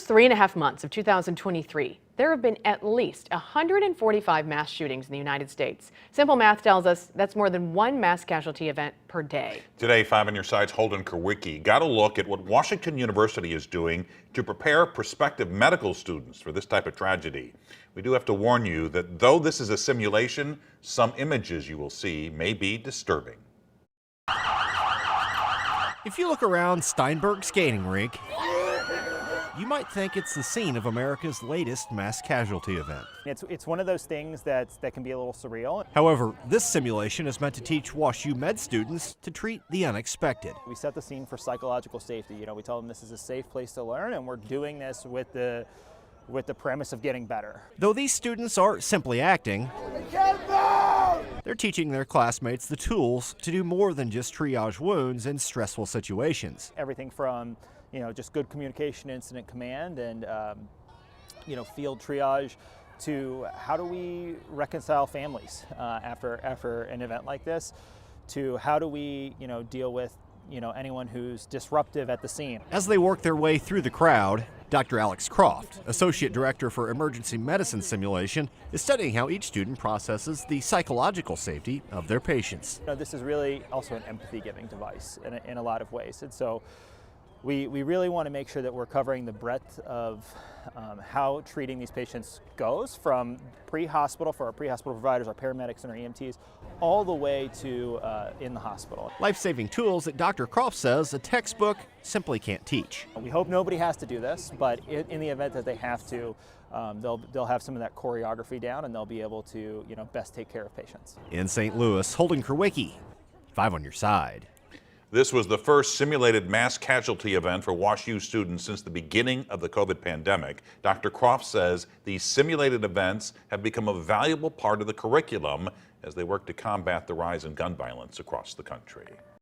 first 3.5 months of 2023, there have been at least 145 mass shootings in the United States. Simple math tells us that's more than one mass casualty event per day. Today, 5 on Your Side's Holden Kowicki got a look at what Washington University is doing to prepare prospective medical students for this type of tragedy. We do have to warn you that though this is a simulation, some images you will see may be disturbing. If you look around Steinberg skating rink, you might think it's the scene of America's latest mass casualty event. It's one of those things that can be a little surreal. However, this simulation is meant to teach WashU med students to treat the unexpected. We set the scene for psychological safety. We tell them this is a safe place to learn, and we're doing this with the premise of getting better. Though these students are simply acting, they're teaching their classmates the tools to do more than just triage wounds in stressful situations. Everything from just good communication, incident command, and field triage, to how do we reconcile families after an event like this, to how do we deal with anyone who's disruptive at the scene. As they work their way through the crowd, Dr. Alex Croft, Associate Director for Emergency Medicine Simulation, is studying how each student processes the psychological safety of their patients. This is really also an empathy-giving device in a lot of ways, and so we really want to make sure that we're covering the breadth of how treating these patients goes, from pre-hospital for our pre-hospital providers, our paramedics and our EMTs, all the way to in the hospital. Life-saving tools that Dr. Croft says a textbook simply can't teach. We hope nobody has to do this, but in the event that they have to, they'll have some of that choreography down, and they'll be able to best take care of patients. In St. Louis, Holden Kowicki, 5 on Your Side. This was the first simulated mass casualty event for WashU students since the beginning of the COVID pandemic. Dr. Croft says these simulated events have become a valuable part of the curriculum as they work to combat the rise in gun violence across the country.